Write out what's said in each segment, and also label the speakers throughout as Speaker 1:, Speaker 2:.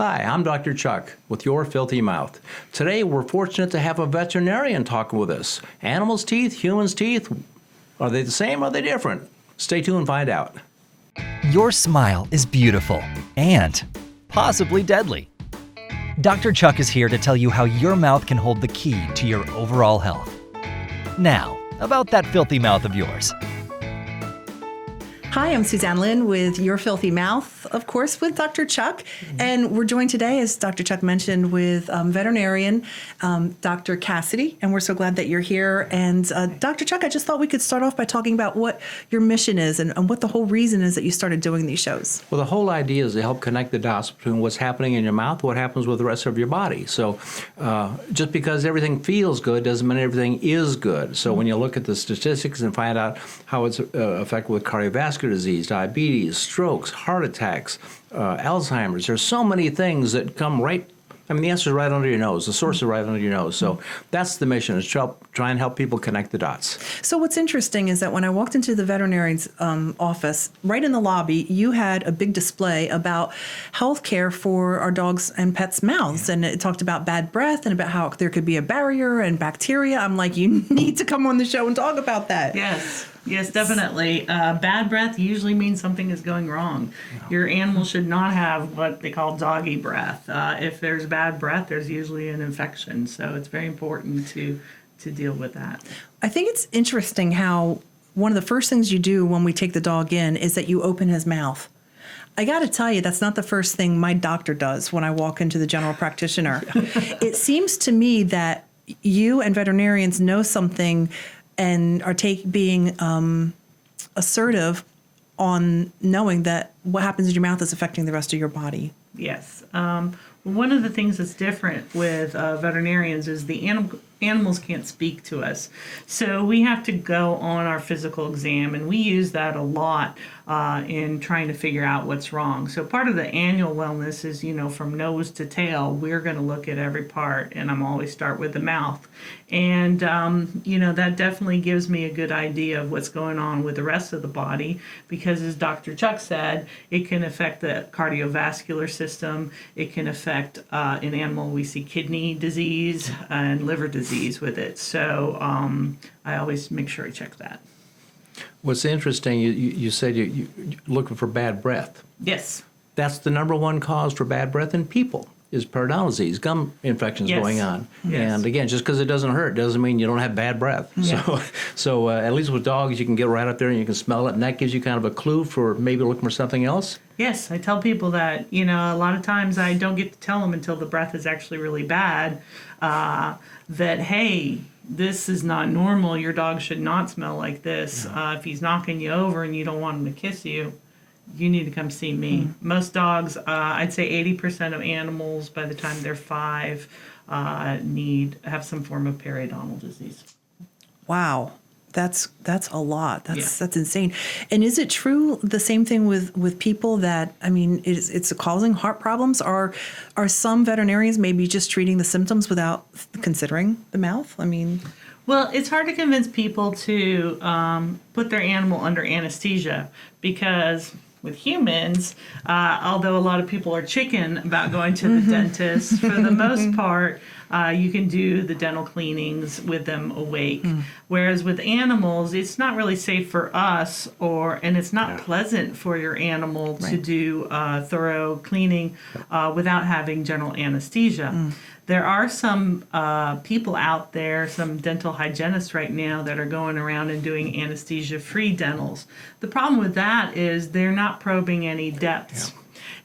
Speaker 1: Hi, I'm Dr. Chuck with Your Filthy Mouth. Today we're fortunate to have a veterinarian talking with us. Animals' teeth, humans' teeth, are they the same or are they different? Stay tuned and find out.
Speaker 2: Your smile is beautiful and possibly deadly. Dr. Chuck is here to tell you how your mouth can hold the key to your overall health. Now, about that filthy mouth of yours.
Speaker 3: Hi, I'm Suzanne Lynn with Your Filthy Mouth, of course, with Dr. Chuck. And we're joined today, as Dr. Chuck mentioned, with veterinarian Dr. Cassidy. And we're so glad that you're here. And Dr. Chuck, I just thought we could start off by talking about what your mission is and what the whole reason is that you started doing these shows.
Speaker 1: Well, the whole idea is to help connect the dots between what's happening in your mouth, what happens with the rest of your body. So just because everything feels good doesn't mean everything is good. So when you look at the statistics and find out how it's affected with cardiovascular disease, diabetes, strokes, heart attacks, Alzheimer's. There's so many things that come right. I mean, the answer is right under your nose. The source is right under your nose. So that's the mission, is to try and help people connect the dots.
Speaker 3: So what's interesting is that when I walked into the veterinarian's office, right in the lobby, you had a big display about health care for our dogs' and pets' mouths. Yeah. And it talked about bad breath and about how there could be a barrier and bacteria. I'm like, you need to come on the show and talk about that.
Speaker 4: Yes, definitely. Bad breath usually means something is going wrong. Your animal should not have what they call doggy breath. If there's bad breath, there's usually an infection. So it's very important to deal with that.
Speaker 3: I think it's interesting how one of the first things you do when we take the dog in is that you open his mouth. I got to tell you, that's not the first thing my doctor does when I walk into the general practitioner. It seems to me that you and veterinarians know something and are being assertive on knowing that what happens in your mouth is affecting the rest of your body.
Speaker 4: Yes. One of the things that's different with veterinarians is the animals can't speak to us. So we have to go on our physical exam, and we use that a lot in trying to figure out what's wrong. So part of the annual wellness is, from nose to tail, we're going to look at every part, and I'm always start with the mouth. And, that definitely gives me a good idea of what's going on with the rest of the body, because as Dr. Chuck said, it can affect the cardiovascular system. It can affect, in animal, we see kidney disease and liver disease with it. So I always make sure I check that.
Speaker 1: What's interesting, you said you're looking for bad breath.
Speaker 4: Yes.
Speaker 1: That's the number one cause for bad breath in people, is periodontal disease, gum infections going on.
Speaker 4: Yes.
Speaker 1: And again, just because it doesn't hurt doesn't mean you don't have bad breath. Yeah. So at least with dogs, you can get right up there and you can smell it, and that gives you kind of a clue for maybe looking for something else.
Speaker 4: Yes, I tell people that, a lot of times I don't get to tell them until the breath is actually really bad, that, hey, this is not normal. Your dog should not smell like this. No. If he's knocking you over and you don't want him to kiss you, you need to come see me. Most dogs, I'd say 80% of animals by the time they're 5 have some form of periodontal disease.
Speaker 3: Wow. That's a lot. That's insane. And is it true the same thing with people that, it's causing heart problems? Are some veterinarians maybe just treating the symptoms without considering the mouth?
Speaker 4: Well, it's hard to convince people to put their animal under anesthesia, because with humans, although a lot of people are chicken about going to the dentist, for the most part, you can do the dental cleanings with them awake. Whereas with animals, it's not really safe for us, and it's not pleasant for your animal to do thorough cleaning without having general anesthesia. There are some people out there, some dental hygienists right now, that are going around and doing anesthesia-free dentals. The problem with that is they're not probing any depths.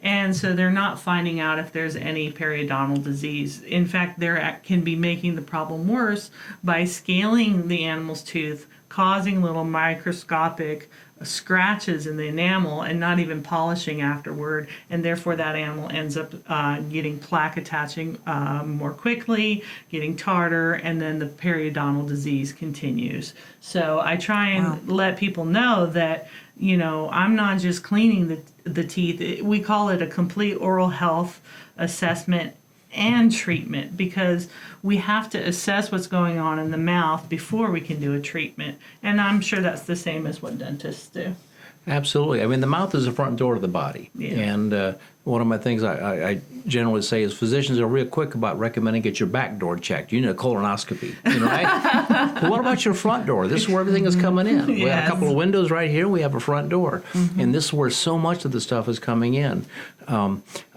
Speaker 4: And so they're not finding out if there's any periodontal disease. In fact, they can be making the problem worse by scaling the animal's tooth, causing little microscopic scratches in the enamel and not even polishing afterward, and therefore that animal ends up getting plaque attaching more quickly, getting tartar, and then the periodontal disease continues. So I try and let people know that, I'm not just cleaning the teeth. We call it a complete oral health assessment and treatment, because we have to assess what's going on in the mouth before we can do a treatment. And I'm sure that's the same as what dentists do.
Speaker 1: Absolutely. The mouth is the front door of the body. Yeah. And One of my things I generally say is physicians are real quick about recommending get your back door checked. You need a colonoscopy, right? But what about your front door? This is where everything is coming in. We have a couple of windows right here. We have a front door. And this is where so much of the stuff is coming in.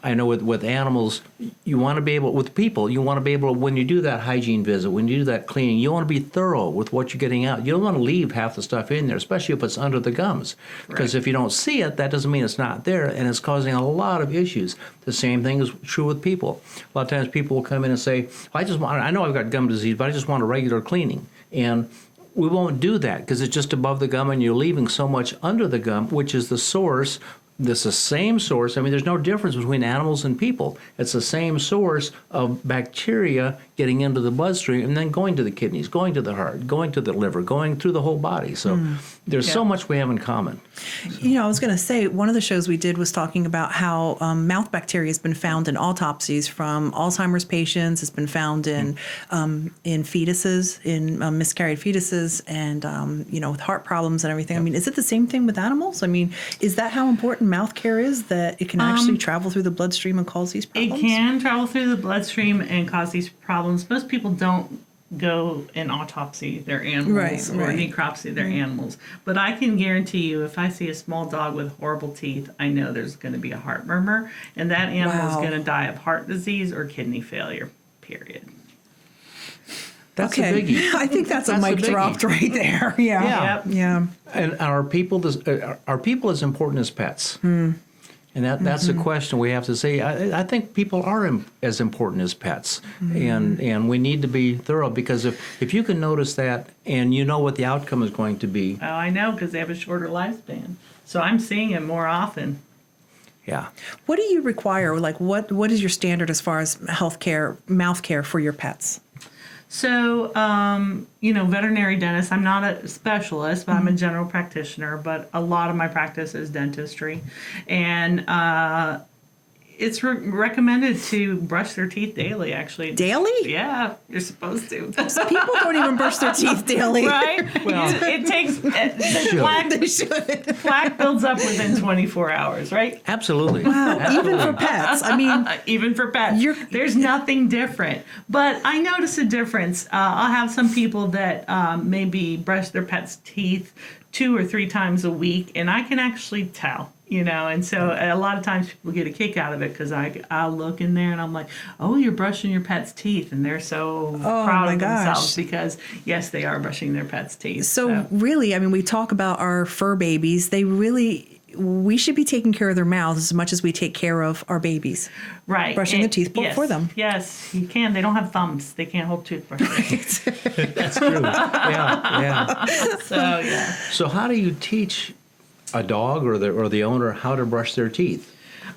Speaker 1: I know with animals, you want to be able, with people, you want to be able to, when you do that hygiene visit, when you do that cleaning, you want to be thorough with what you're getting out. You don't want to leave half the stuff in there, especially if it's under the gums. Because if you don't see it, that doesn't mean it's not there, and it's causing a lot of issues. The same thing is true with people. A lot of times people will come in and say, I know I've got gum disease, but I just want a regular cleaning. And we won't do that because it's just above the gum and you're leaving so much under the gum, which is the source. This is the same source. I mean, there's no difference between animals and people. It's the same source of bacteria getting into the bloodstream and then going to the kidneys, going to the heart, going to the liver, going through the whole body. So there's so much we have in common.
Speaker 3: I was going to say, one of the shows we did was talking about how mouth bacteria has been found in autopsies from Alzheimer's patients. It's been found in fetuses, in miscarried fetuses, and with heart problems and everything. I mean, is it the same thing with animals? I mean, is that how important mouth care is, that it can actually travel through the bloodstream and cause these problems?
Speaker 4: It can travel through the bloodstream and cause these problems. Most people don't go and autopsy their animals or necropsy their animals. But I can guarantee you, if I see a small dog with horrible teeth, I know there's going to be a heart murmur, and that animal is going to die of heart disease or kidney failure, period.
Speaker 1: That's a biggie.
Speaker 3: I think that's a mic dropped right there. Yeah.
Speaker 1: And are people as important as pets? And that's a question we have to say. I think people are as important as pets, and we need to be thorough, because if you can notice that and you know what the outcome is going to be.
Speaker 4: Oh, I know, because they have a shorter lifespan. So I'm seeing it more often.
Speaker 1: Yeah.
Speaker 3: What do you require? Like, what is your standard as far as health care, mouth care for your pets?
Speaker 4: So, veterinary dentist, I'm not a specialist, but I'm a general practitioner, but a lot of my practice is dentistry. And it's recommended to brush their teeth daily, actually.
Speaker 3: Daily?
Speaker 4: Yeah, you're supposed to.
Speaker 3: People don't even brush their teeth daily.
Speaker 4: Right? Well, it takes, plaque builds up within 24 hours, right?
Speaker 1: Absolutely.
Speaker 3: Wow,
Speaker 1: Absolutely.
Speaker 3: even for pets. I mean,
Speaker 4: even for pets. There's nothing different. But I notice a difference. I'll have some people that maybe brush their pets' teeth 2 or 3 times a week, and I can actually tell. And so a lot of times people get a kick out of it, because I'll look in there and I'm like, oh, you're brushing your pet's teeth. And they're so proud of themselves because, yes, they are brushing their pet's teeth.
Speaker 3: So really, I mean, we talk about our fur babies. We should be taking care of their mouths as much as we take care of our babies.
Speaker 4: Right.
Speaker 3: Brushing the teeth for them.
Speaker 4: Yes, you can. They don't have thumbs. They can't hold toothbrushes.
Speaker 1: That's true. Yeah.
Speaker 4: So
Speaker 1: how do you teach a dog or the owner how to brush their teeth?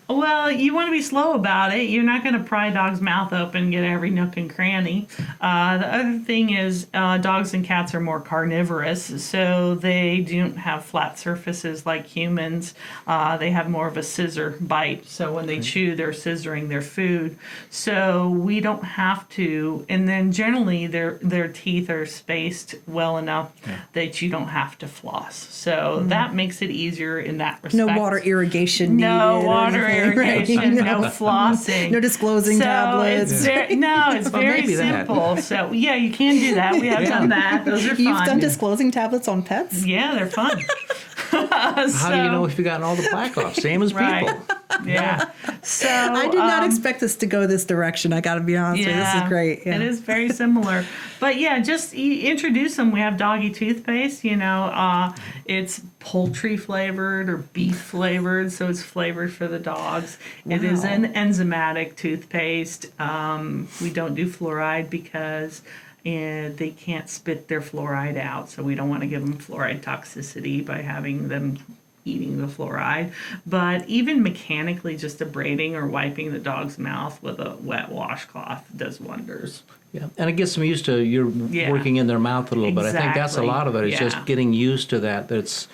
Speaker 4: Well, you want to be slow about it. You're not going to pry a dog's mouth open, get every nook and cranny. The other thing is dogs and cats are more carnivorous, so they don't have flat surfaces like humans. They have more of a scissor bite, so when they chew, they're scissoring their food. So we don't have to, and then generally their teeth are spaced well enough that you don't have to floss. So that makes it easier in that respect.
Speaker 3: No water irrigation needed.
Speaker 4: No water irrigation, no flossing.
Speaker 3: No disclosing tablets.
Speaker 4: It's very simple. So, yeah, you can do that. We have done that. Those are fun.
Speaker 3: You've done disclosing tablets on pets?
Speaker 4: Yeah, they're fun.
Speaker 1: How do you know if you've gotten all the plaque off? Same as people.
Speaker 4: Yeah. So
Speaker 3: I did not expect this to go this direction. I got to be honest with you. This is great. Yeah.
Speaker 4: It is very similar. But yeah, just introduce them. We have doggy toothpaste. It's poultry flavored or beef flavored, so it's flavored for the dogs. Wow. It is an enzymatic toothpaste. We don't do fluoride because they can't spit their fluoride out, so we don't want to give them fluoride toxicity by having them eating the fluoride. But even mechanically, just abrading or wiping the dog's mouth with a wet washcloth does wonders.
Speaker 1: Yeah, and it gets them used to working in their mouth a little bit. I think that's a lot of it. It's just getting used to that. It's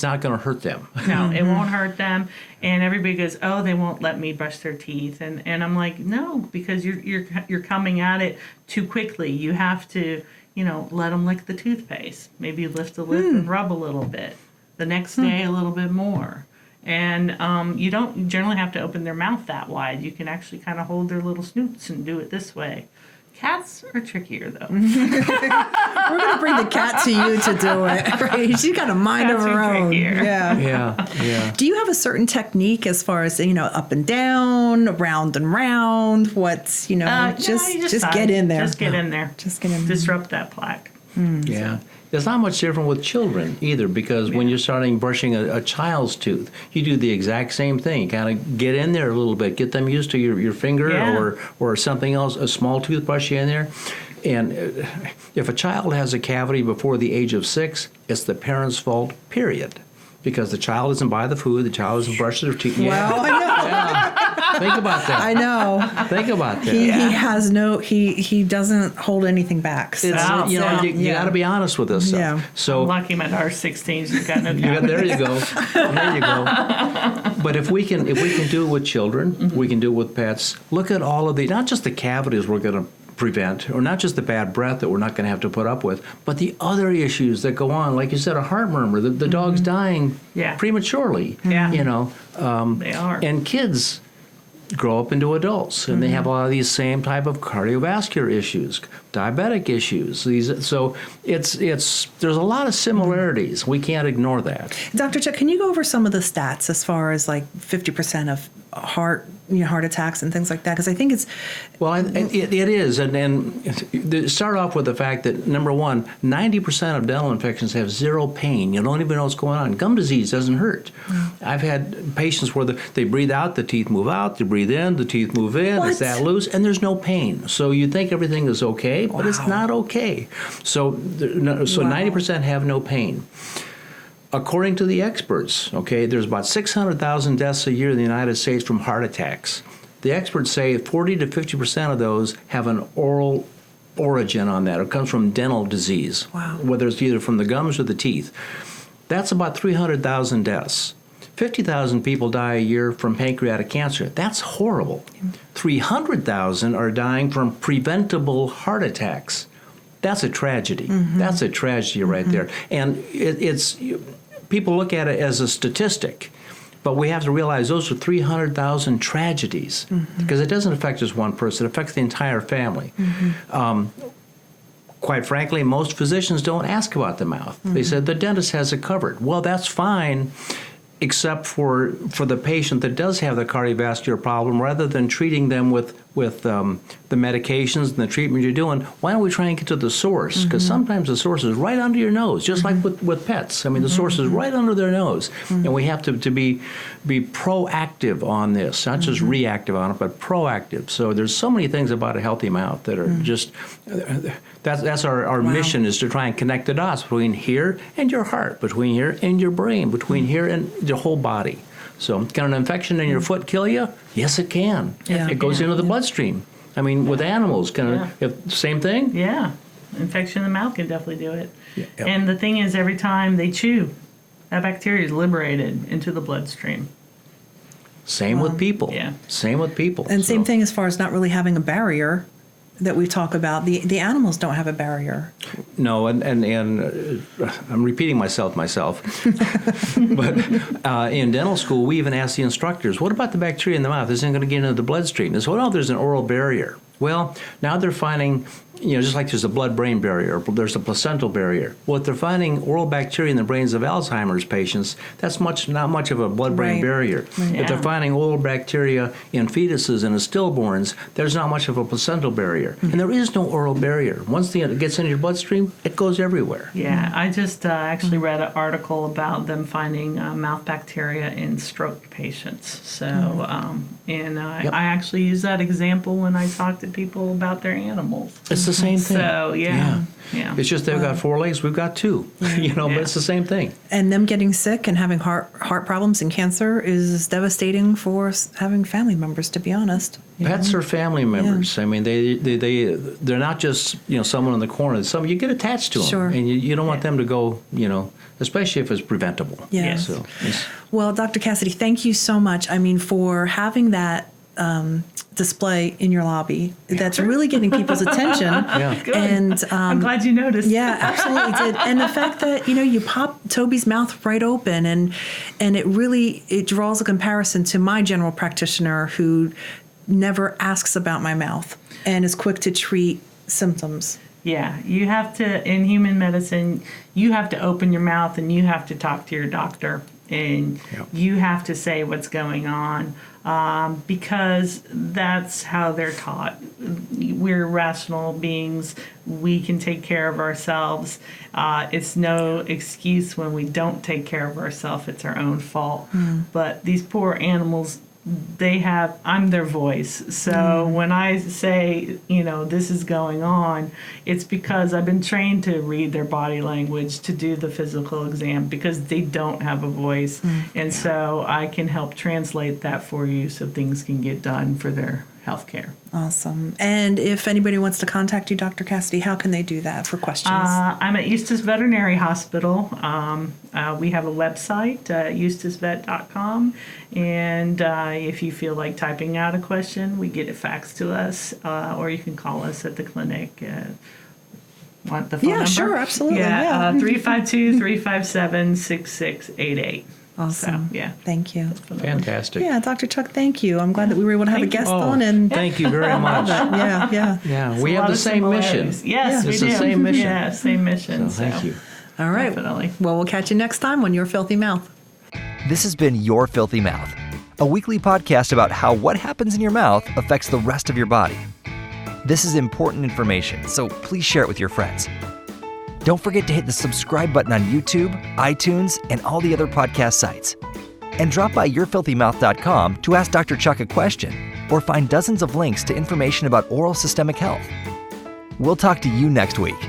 Speaker 1: not going to hurt them.
Speaker 4: No, it won't hurt them. And everybody goes, oh, they won't let me brush their teeth. And I'm like, no, because you're coming at it too quickly. You have to, let them lick the toothpaste. Maybe lift the lip and rub a little bit. The next day, a little bit more. And you don't generally have to open their mouth that wide. You can actually kind of hold their little snoots and do it this way. Cats are trickier, though.
Speaker 3: We're going to bring the cat to you to do it, right? She's got a mind
Speaker 4: Cats
Speaker 3: of her
Speaker 4: are
Speaker 3: own.
Speaker 4: trickier.
Speaker 1: Yeah.
Speaker 3: Do you have a certain technique as far as, up and down, round and round? What's,
Speaker 4: You
Speaker 3: just
Speaker 4: tie.
Speaker 3: get in there.
Speaker 4: Just get in there.
Speaker 3: Just get in there.
Speaker 4: Disrupt that plaque.
Speaker 1: Yeah. It's not much different with children either, because when you're starting brushing a child's tooth, you do the exact same thing. You kind of get in there a little bit, get them used to your finger or something else, a small toothbrush in there. And if a child has a cavity before the age of 6, it's the parent's fault, period. Because the child doesn't buy the food, the child doesn't brush their teeth.
Speaker 3: Well, I know.
Speaker 1: Yeah. Think about that.
Speaker 3: I know.
Speaker 1: Think about that.
Speaker 3: He has he doesn't hold anything back. So,
Speaker 1: It's, you got to be honest with this stuff.
Speaker 3: Yeah.
Speaker 1: So
Speaker 4: I'm lucky my daughter's 16. She's got no
Speaker 1: there you go. There you go. But if we can do it with children, we can do it with pets. Look at all of the, not just the cavities we're going to prevent, or not just the bad breath that we're not going to have to put up with, but the other issues that go on. Like you said, a heart murmur, the dog's dying prematurely.
Speaker 4: Yeah.
Speaker 1: They
Speaker 4: are.
Speaker 1: And kids grow up into adults, and they have a lot of these same type of cardiovascular issues, diabetic issues. So it's there's a lot of similarities. We can't ignore that.
Speaker 3: Dr. Chuck, can you go over some of the stats as far as like 50% of heart attacks and things like that? Because I think it's...
Speaker 1: Well, it is. And start off with the fact that, number one, 90% of dental infections have zero pain. You don't even know what's going on. Gum disease doesn't hurt. I've had patients where they breathe out, the teeth move out, they breathe in, the teeth move in, it's that loose, and there's no pain. So you think everything is okay, but it's not okay. So 90% have no pain. According to the experts, there's about 600,000 deaths a year in the United States from heart attacks. The experts say 40 to 50% of those have an oral origin on that. It comes from dental disease, whether it's either from the gums or the teeth. That's about 300,000 deaths. 50,000 people die a year from pancreatic cancer. That's horrible. 300,000 are dying from preventable heart attacks. That's a tragedy. That's a tragedy right there. And it's people look at it as a statistic, but we have to realize those are 300,000 tragedies, because it doesn't affect just one person. It affects the entire family. Quite frankly, most physicians don't ask about the mouth. They said the dentist has it covered. Well, that's fine, except for the patient that does have the cardiovascular problem. Rather than treating them with the medications and the treatment you're doing, why don't we try and get to the source? Because sometimes the source is right under your nose, just like with pets. I mean, the source is right under their nose. And we have to be proactive on this, not just reactive on it, but proactive. So there's so many things about a healthy mouth that are just, that's our mission, is to try and connect the dots between here and your heart, between here and your brain, between here and your whole body. So can an infection in your foot kill you? Yes, it can. It goes into the bloodstream. I mean, with animals, same thing?
Speaker 4: Yeah. Infection in the mouth can definitely do it. And the thing is, every time they chew, that bacteria is liberated into the bloodstream.
Speaker 1: Same with people.
Speaker 4: Yeah.
Speaker 1: Same with people.
Speaker 3: And same thing as far as not really having a barrier that we talk about. The animals don't have a barrier.
Speaker 1: No, and I'm repeating myself. But in dental school, we even asked the instructors, what about the bacteria in the mouth? Isn't it going to get into the bloodstream? They said, well, no, there's an oral barrier. Well, now they're finding, just like there's a blood-brain barrier, there's a placental barrier. Well, if they're finding oral bacteria in the brains of Alzheimer's patients, that's not much of a blood-brain barrier. If they're finding oral bacteria in fetuses and in stillborns, there's not much of a placental barrier. And there is no oral barrier. Once it gets into your bloodstream, it goes everywhere.
Speaker 4: Yeah, I just actually read an article about them finding mouth bacteria in stroke patients. So, I actually use that example when I talk to people about their animals.
Speaker 1: It's the same thing.
Speaker 4: So, yeah.
Speaker 1: It's just they've got 4 legs, we've got 2. But it's the same thing.
Speaker 3: And them getting sick and having heart problems and cancer is devastating for having family members, to be honest.
Speaker 1: Pets are family members. I mean, they're not just someone in the corner. You get attached to them, and you don't want them to go. Especially if it's preventable.
Speaker 3: Yes.
Speaker 1: So,
Speaker 3: well, Dr. Cassidy, thank you so much. I mean, for having that display in your lobby that's really getting people's attention.
Speaker 4: Good.
Speaker 3: And
Speaker 4: I'm glad you noticed.
Speaker 3: yeah, absolutely did. And the fact that, you pop Toby's mouth right open and it draws a comparison to my general practitioner who never asks about my mouth and is quick to treat symptoms.
Speaker 4: Yeah, you have to, in human medicine, you have to open your mouth and you have to talk to your doctor and you have to say what's going on because that's how they're taught. We're rational beings. We can take care of ourselves. It's no excuse when we don't take care of ourselves. It's our own fault. But these poor animals, I'm their voice. So when I say, this is going on, it's because I've been trained to read their body language, to do the physical exam, because they don't have a voice. And so I can help translate that for you so things can get done for their health care.
Speaker 3: Awesome. And if anybody wants to contact you, Dr. Cassidy, how can they do that for questions?
Speaker 4: I'm at Eustis Veterinary Hospital. We have a website, eustisvet.com. And if you feel like typing out a question, we get it faxed to us, or you can call us at the clinic. Want the phone number?
Speaker 3: Yeah, sure, absolutely.
Speaker 4: Yeah, 352-357-6688.
Speaker 3: Awesome.
Speaker 4: So, yeah.
Speaker 3: Thank you.
Speaker 1: Fantastic.
Speaker 3: Yeah, Dr. Chuck, thank you. I'm glad that we were able to have a guest on. And
Speaker 1: thank you very much.
Speaker 3: Yeah.
Speaker 1: We have the same mission.
Speaker 4: Yes, we
Speaker 1: It's
Speaker 4: do.
Speaker 1: the same mission.
Speaker 4: Yeah, same mission.
Speaker 1: So thank you.
Speaker 3: All right.
Speaker 4: Definitely.
Speaker 3: Well, we'll catch you next time on Your Filthy Mouth.
Speaker 2: This has been Your Filthy Mouth, a weekly podcast about how what happens in your mouth affects the rest of your body. This is important information, so please share it with your friends. Don't forget to hit the subscribe button on YouTube, iTunes, and all the other podcast sites. And drop by yourfilthymouth.com to ask Dr. Chuck a question or find dozens of links to information about oral systemic health. We'll talk to you next week.